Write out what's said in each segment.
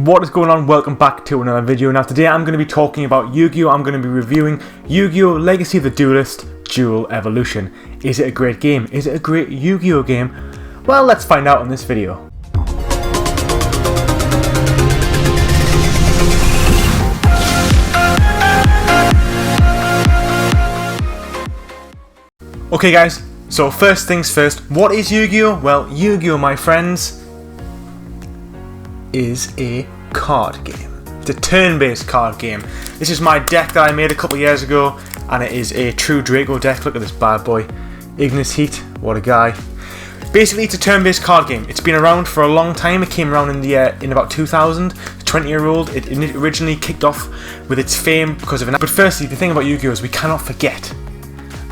What is going on? Welcome back to another video. Now today I'm going to be talking about Yu-Gi-Oh! I'm going to be reviewing Yu-Gi-Oh! Legacy of the Duelist Duel Evolution. Is it a great game? Is it a great Yu-Gi-Oh! Game? Well, let's find out in this video. Okay guys, so first things first, what is Yu-Gi-Oh? Well, Yu-Gi-Oh! My friends, is a card game. It's a turn-based card game. This is my deck that I made a couple years ago, and it is a true Draco deck. Look at this bad boy. Ignis Heat, what a guy. Basically, it's a turn-based card game. It's been around for a long time. It came around in about 2000. 20-year-old. It originally kicked off with its fame because of an. But firstly, the thing about Yu-Gi-Oh! Is we cannot forget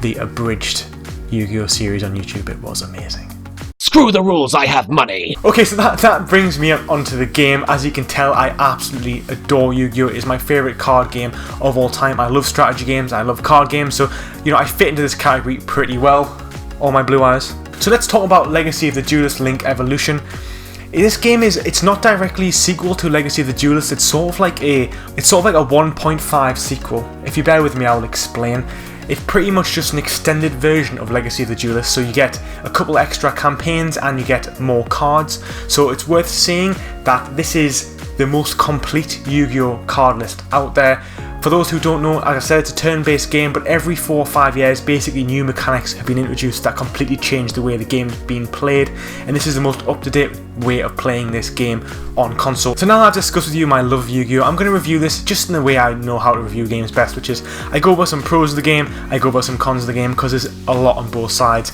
the abridged Yu-Gi-Oh! Series on YouTube. It was amazing. Screw the rules, I have money! Okay, so that brings me onto the game. As you can tell, I absolutely adore Yu-Gi-Oh! It is my favourite card game of all time. I love strategy games, I love card games, so, you know, I fit into this category pretty well. All my blue eyes. So let's talk about Legacy of the Duelist Link Evolution. This game it's not directly a sequel to Legacy of the Duelist, it's sort of like a 1.5 sequel. If you bear with me, I'll explain. It's pretty much just an extended version of Legacy of the Duelist, so you get a couple extra campaigns and you get more cards. So it's worth saying that this is the most complete Yu-Gi-Oh! Card list out there. For those who don't know, as I said, it's a turn-based game, but every 4 or 5 years, basically new mechanics have been introduced that completely change the way the game's being played, and this is the most up-to-date way of playing this game on console. So now that I've discussed with you my love of Yu-Gi-Oh! I'm going to review this just in the way I know how to review games best, which is I go over some pros of the game, I go over some cons of the game, because there's a lot on both sides,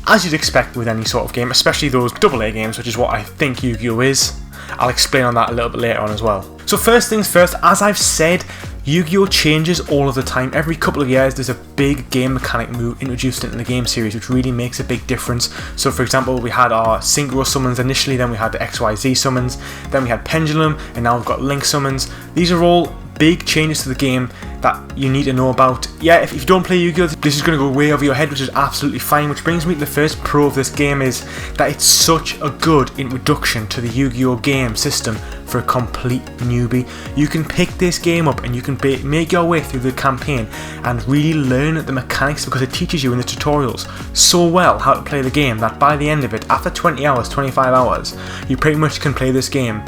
as you'd expect with any sort of game, especially those AA games, which is what I think Yu-Gi-Oh! Is. I'll explain on that a little bit later on as well. So first things first, as I've said, Yu-Gi-Oh! Changes all of the time. Every couple of years there's a big game mechanic move introduced into the game series which really makes a big difference. So for example, we had our Synchro summons initially, then we had the XYZ summons, then we had Pendulum, and now we've got Link summons. These are all big changes to the game that you need to know about. Yeah, if you don't play Yu-Gi-Oh! This is going to go way over your head, which is absolutely fine, which brings me to the first pro of this game is that it's such a good introduction to the Yu-Gi-Oh! Game system for a complete newbie. You can pick this game up and you can make your way through the campaign and really learn the mechanics because it teaches you in the tutorials so well how to play the game that by the end of it, after 20 hours, 25 hours, you pretty much can play this game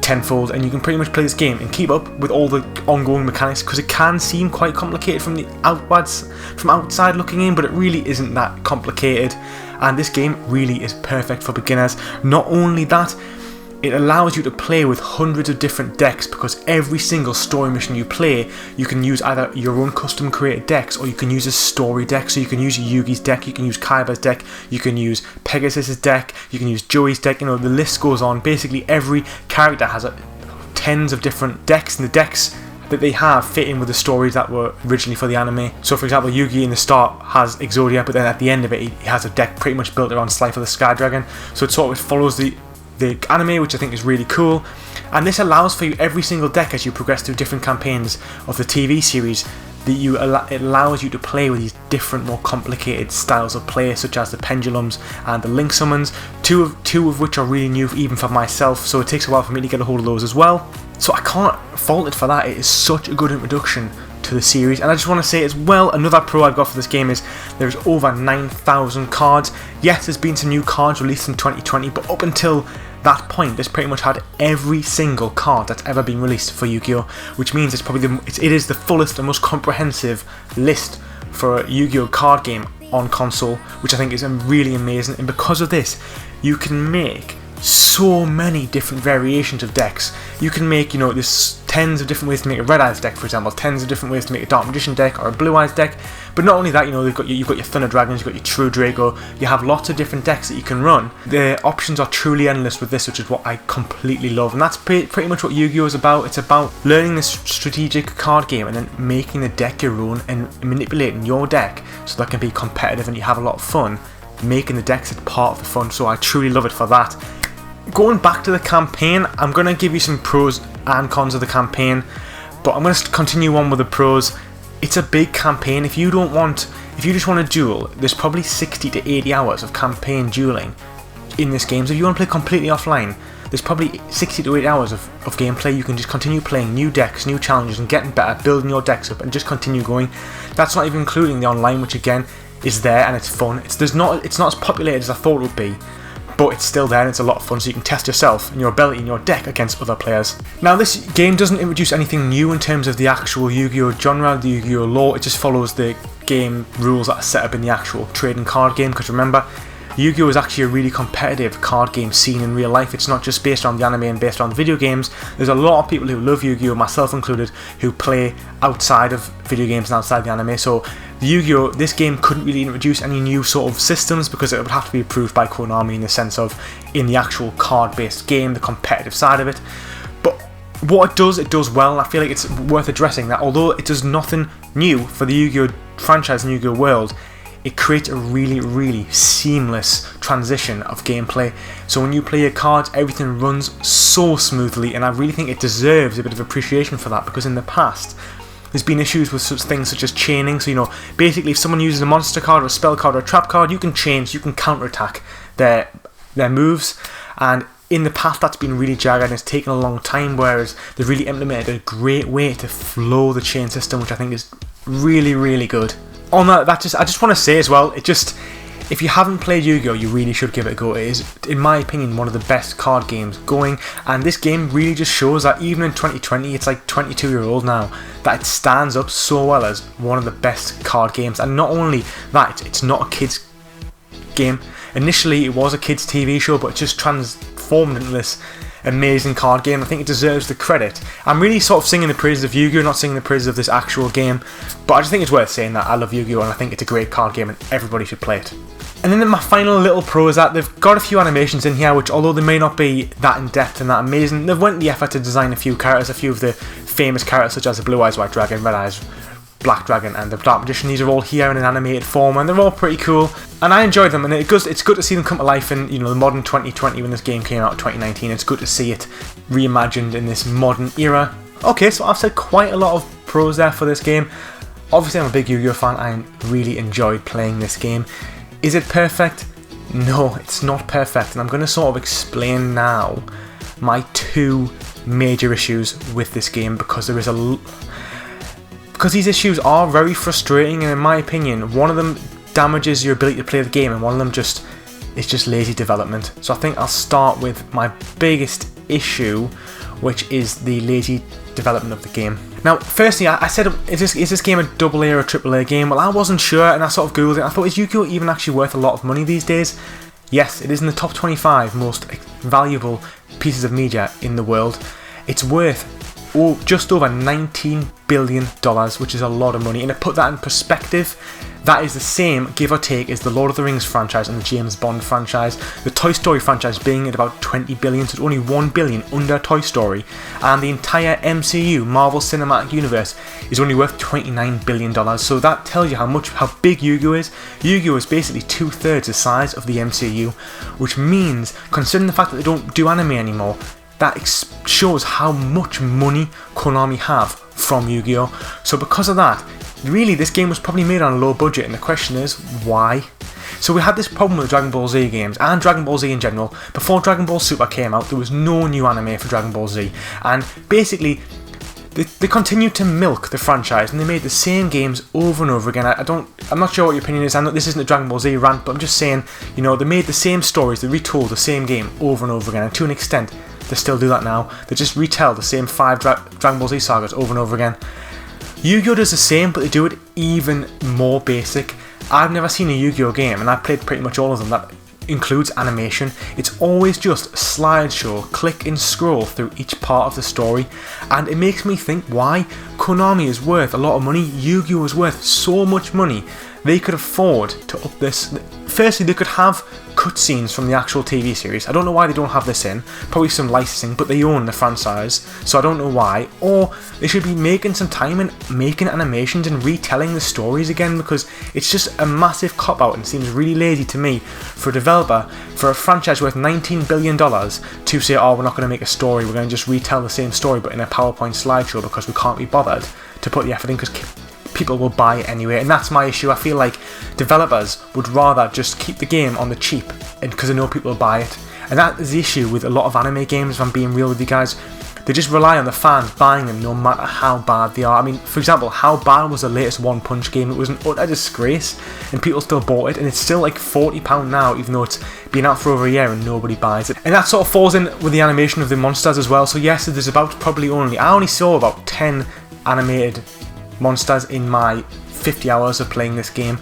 tenfold, and you can pretty much play this game and keep up with all the ongoing mechanics because it can seem quite complicated from outside looking in, but it really isn't that complicated, and this game really is perfect for beginners. Not only that, it allows you to play with hundreds of different decks because every single story mission you play, you can use either your own custom created decks or you can use a story deck. So you can use Yugi's deck, you can use Kaiba's deck, you can use Pegasus's deck, you can use Joey's deck, you know, the list goes on. Basically every character has tens of different decks, and the decks that they have fit in with the stories that were originally for the anime. So for example, Yugi in the start has Exodia, but then at the end of it he has a deck pretty much built around Slifer the Sky Dragon. So it sort of follows the anime, which I think is really cool, and this allows for you every single deck as you progress through different campaigns of the TV series that it allows you to play with these different more complicated styles of play, such as the Pendulums and the Link summons, two of which are really new even for myself, so it takes a while for me to get a hold of those as well. So I can't fault it for that. It is such a good introduction to the series, and I just want to say as well, another pro I've got for this game is there's over 9,000 cards. Yes, there's been some new cards released in 2020, but up until that point, this pretty much had every single card that's ever been released for Yu-Gi-Oh! Which means it's probably it is the fullest and most comprehensive list for a Yu-Gi-Oh! Card game on console, which I think is really amazing. And because of this, you can make so many different variations of decks. You can make, you know, there's tens of different ways to make a Red Eyes deck, for example, tens of different ways to make a Dark Magician deck or a Blue Eyes deck. But not only that, you know, you've got your Thunder Dragons, you've got your True Draco, you have lots of different decks that you can run. The options are truly endless with this, which is what I completely love, and that's pretty much what Yu-Gi-Oh! Is about. It's about learning this strategic card game and then making the deck your own and manipulating your deck so that can be competitive and you have a lot of fun making the decks as part of the fun, so I truly love it for that. Going back to the campaign, I'm going to give you some pros and cons of the campaign, but I'm going to continue on with the pros. It's a big campaign. If you just want to duel, there's probably 60 to 80 hours of campaign dueling in this game. So if you want to play completely offline, there's probably 60 to 80 hours of gameplay. You can just continue playing new decks, new challenges, and getting better, building your decks up, and just continue going. That's not even including the online, which again is there and it's fun. It's not as populated as I thought it would be, but it's still there and it's a lot of fun, so you can test yourself and your ability in your deck against other players. Now, this game doesn't introduce anything new in terms of the actual Yu-Gi-Oh genre, the Yu-Gi-Oh lore. It just follows the game rules that are set up in the actual trading card game, because remember, Yu-Gi-Oh is actually a really competitive card game scene in real life. It's not just based on the anime and based on the video games. There's a lot of people who love Yu-Gi-Oh, myself included, who play outside of video games and outside the anime. So the Yu-Gi-Oh, this game couldn't really introduce any new sort of systems because it would have to be approved by Konami in the sense of in the actual card-based game, the competitive side of it. But what it does well. I feel like it's worth addressing that although it does nothing new for the Yu-Gi-Oh franchise and Yu-Gi-Oh world, it creates a really, really seamless transition of gameplay. So when you play your cards, everything runs so smoothly, and I really think it deserves a bit of appreciation for that, because in the past there's been issues with such things such as chaining. So basically if someone uses a monster card or a spell card or a trap card, you can chain, so you can counterattack their moves, and in the past that's been really jagged and it's taken a long time, whereas they've really implemented a great way to flow the chain system, which I think is really, really good. On that, I just want to say as well, if you haven't played Yu-Gi-Oh, you really should give it a go. It is, in my opinion, one of the best card games going, and this game really just shows that even in 2020, it's like 22-year-old now, that it stands up so well as one of the best card games. And not only that, it's not a kids game. Initially, it was a kids TV show, but it just transformed into this amazing card game. I think it deserves the credit. I'm really sort of singing the praises of Yu-Gi-Oh, not singing the praises of this actual game, but I just think it's worth saying that I love Yu-Gi-Oh and I think it's a great card game and everybody should play it. And then my final little pro is that they've got a few animations in here which, although they may not be that in depth and that amazing, they've went the effort to design a few characters, a few of the famous characters such as the Blue Eyes White Dragon, Red Eyes Black Dragon and the Dark Magician. These are all here in an animated form and they're all pretty cool, and I enjoyed them, and it's good to see them come to life in the modern 2020 when this game came out in 2019. It's good to see it reimagined in this modern era. Okay, so I've said quite a lot of pros there for this game. Obviously I'm a big Yu-Gi-Oh fan. I really enjoyed playing this game. Is it perfect? No, it's not perfect, and I'm going to sort of explain now my two major issues with this game, because these issues are very frustrating, and in my opinion, one of them damages your ability to play the game, and one of them is just lazy development. So I think I'll start with my biggest issue, which is the lazy development of the game. Now, firstly, I said, is this game a AA or a AAA game? Well, I wasn't sure, and I sort of googled it. I thought, is Yu-Gi-Oh even actually worth a lot of money these days? Yes, it is in the top 25 most valuable pieces of media in the world. It's worth just over $19 billion, which is a lot of money. And to put that in perspective, that is the same, give or take, as the Lord of the Rings franchise and the James Bond franchise. The Toy Story franchise being at about $20 billion, so it's only $1 billion under Toy Story. And the entire MCU, Marvel Cinematic Universe, is only worth $29 billion. So that tells you how big Yu-Gi-Oh is. Yu-Gi-Oh is basically 2/3 the size of the MCU, which means, considering the fact that they don't do anime anymore, that shows how much money Konami have from Yu-Gi-Oh! So because of that, really this game was probably made on a low budget, and the question is, why? So we had this problem with Dragon Ball Z games, and Dragon Ball Z in general. Before Dragon Ball Super came out, there was no new anime for Dragon Ball Z, and basically they continued to milk the franchise, and they made the same games over and over again. I'm not sure what your opinion is. I know this isn't a Dragon Ball Z rant, but I'm just saying, they made the same stories, they retold the same game over and over again, and to an extent, they still do that now. They just retell the same 5 Dragon Ball Z sagas over and over again. Yu-Gi-Oh does the same, but they do it even more basic. I've never seen a Yu-Gi-Oh game, and I've played pretty much all of them, that includes animation. It's always just a slideshow, click and scroll through each part of the story, and it makes me think why Konami is worth a lot of money. Yu-Gi-Oh is worth so much money. They could afford to up this. Firstly, they could have cutscenes from the actual TV series. I don't know why they don't have this in. Probably some licensing, but they own the franchise, so I don't know why. Or they should be making some time and making animations and retelling the stories again, because it's just a massive cop-out and seems really lazy to me for a developer, for a franchise worth $19 billion, to say, oh, we're not going to make a story, we're going to just retell the same story but in a PowerPoint slideshow because we can't be bothered to put the effort in because people will buy it anyway. And that's my issue. I feel like developers would rather just keep the game on the cheap, and because they know people will buy it, And that is the issue with a lot of anime games, if I'm being real with you guys. They just rely on the fans buying them no matter how bad they are. I mean, for example, how bad was the latest One Punch game? It was an utter disgrace, and people still bought it, and it's still like £40 now, even though it's been out for over a year and nobody buys it. And that sort of falls in with the animation of the monsters as well. So yes, there's about I only saw about 10 animated monsters in my 50 hours of playing this game,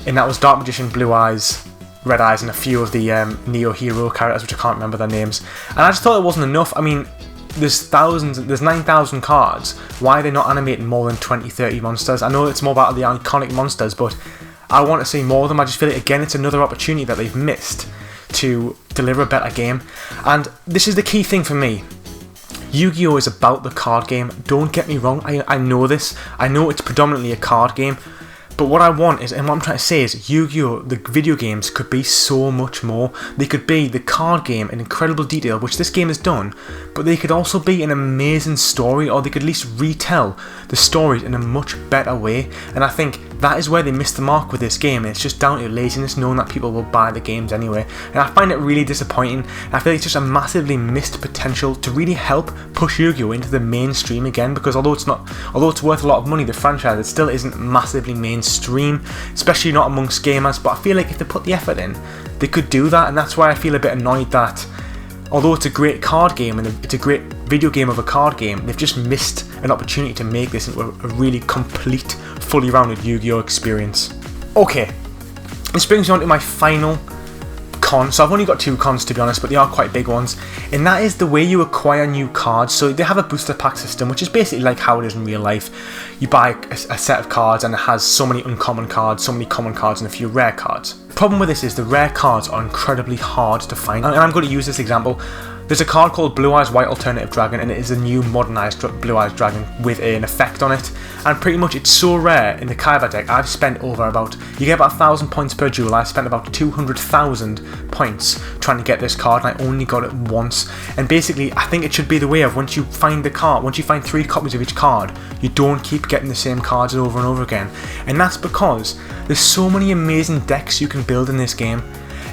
and that was Dark Magician, Blue Eyes, Red Eyes, and a few of the Neo Hero characters, which I can't remember their names. And I just thought it wasn't enough. I mean, there's 9,000 cards. Why are they not animating more than 20-30 monsters? I know it's more about the iconic monsters, but I want to see more of them. I just feel like, again, it's another opportunity that they've missed to deliver a better game. And this is the key thing for me. Yu-Gi-Oh! Is about the card game. Don't get me wrong, I know this. I know it's predominantly a card game. But what I want is, and what I'm trying to say is, Yu-Gi-Oh! The video games could be so much more. They could be the card game in incredible detail, which this game has done, but they could also be an amazing story, or they could at least retell the stories in a much better way. And I think that is where they missed the mark with this game, and it's just down to laziness, knowing that people will buy the games anyway. And I find it really disappointing. I feel like it's just a massively missed potential to really help push Yu-Gi-Oh! Into the mainstream again, because although it's worth a lot of money, the franchise, it still isn't massively mainstream, especially not amongst gamers. But I feel like if they put the effort in, they could do that, and that's why I feel a bit annoyed that although it's a great card game and it's a great video game of a card game, they've just missed an opportunity to make this into a really complete, fully rounded Yu-Gi-Oh! Experience. Okay, this brings me on to my final con. So I've only got 2 cons, to be honest, but they are quite big ones, and that is the way you acquire new cards. So they have a booster pack system, which is basically like how it is in real life. You buy a set of cards and it has so many uncommon cards, so many common cards, and a few rare cards. The problem with this is the rare cards are incredibly hard to find, and I'm going to use this example. There's a card called Blue Eyes White Alternative Dragon, and it is a new modernised Blue Eyes Dragon with an effect on it, and pretty much it's so rare in the Kaiba deck. I've spent you get about 1,000 points per duel. I spent about 200,000 points trying to get this card, and I only got it once. And basically, I think it should be the way of once you find 3 copies of each card, you don't keep getting the same cards over and over again. And that's because there's so many amazing decks you can build in this game.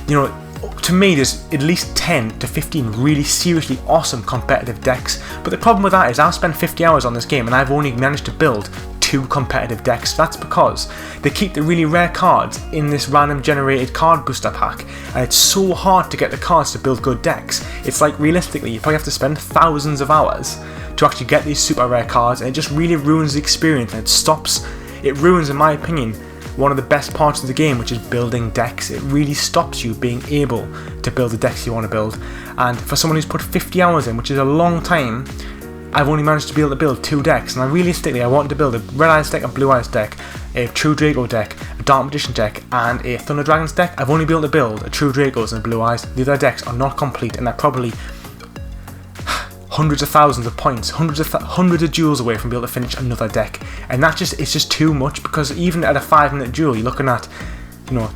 You know, to me, there's at least 10 to 15 really seriously awesome competitive decks. But the problem with that is I've spent 50 hours on this game and I've only managed to build 2 competitive decks. That's because they keep the really rare cards in this random generated card booster pack, and it's so hard to get the cards to build good decks. It's like, realistically, you probably have to spend thousands of hours to actually get these super rare cards, and it just really ruins the experience, and it ruins, in my opinion, one of the best parts of the game, which is building decks. It really stops you being able to build the decks you want to build. And for someone who's put 50 hours in, which is a long time, I've only managed to be able to build 2 decks. And I wanted to build a Red Eyes deck, a Blue Eyes deck, a True Draco deck, a Dark Magician deck, and a Thunder Dragons deck. I've only been able to build a True Dracos and a Blue Eyes. The other decks are not complete, and they're probably hundreds of thousands of points, hundreds of duels away from being able to finish another deck. And it's just too much, because even at a 5-minute duel, you're looking at,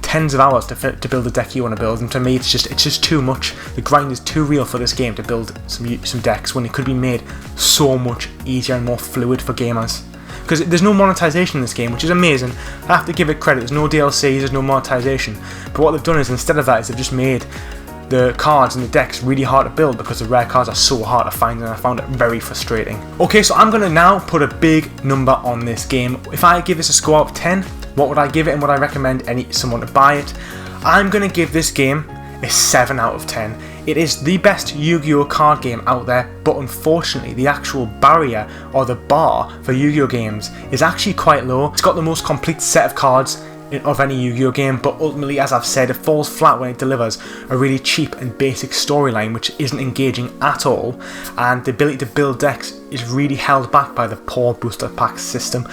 tens of hours to build the deck you want to build. And to me, it's just too much. The grind is too real for this game to build some decks, when it could be made so much easier and more fluid for gamers. Because there's no monetization in this game, which is amazing. I have to give it credit. There's no DLCs, there's no monetization. But what they've done is, instead of that, they've just made the cards and the decks really hard to build, because the rare cards are so hard to find, and I found it very frustrating. Okay, so I'm going to now put a big number on this game. If I give this a score out of 10, what would I give it, and would I recommend someone to buy it? I'm going to give this game a 7 out of 10. It is the best Yu-Gi-Oh! Card game out there, but unfortunately the actual barrier, or the bar for Yu-Gi-Oh! Games, is actually quite low. It's got the most complete set of cards of any Yu-Gi-Oh! Game, but ultimately, as I've said, it falls flat when it delivers a really cheap and basic storyline which isn't engaging at all, and the ability to build decks is really held back by the poor booster pack system.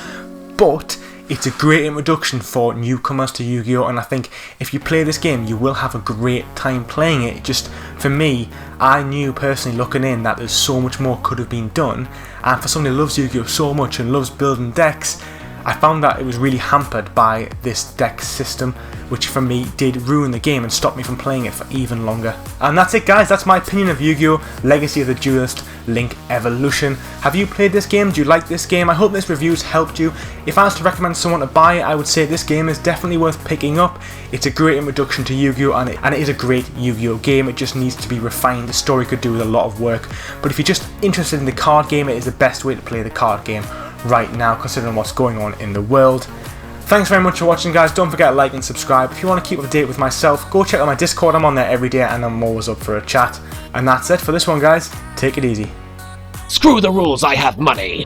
But it's a great introduction for newcomers to Yu-Gi-Oh! And I think if you play this game, you will have a great time playing it. Just, for me, I knew personally looking in that there's so much more could have been done, and for someone who loves Yu-Gi-Oh! So much and loves building decks, I found that it was really hampered by this deck system, which for me did ruin the game and stop me from playing it for even longer. And that's it guys, that's my opinion of Yu-Gi-Oh! Legacy of the Duelist Link Evolution. Have you played this game? Do you like this game? I hope this review's helped you. If I was to recommend someone to buy it, I would say this game is definitely worth picking up. It's a great introduction to Yu-Gi-Oh! and it is a great Yu-Gi-Oh! Game. It just needs to be refined. The story could do with a lot of work. But if you're just interested in the card game, it is the best way to play the card game right now, considering what's going on in the world. Thanks very much for watching guys, don't forget to like and subscribe. If you want to keep up to date with myself, go check out my Discord, I'm on there every day and I'm always up for a chat. And that's it for this one guys, take it easy. Screw the rules, I have money.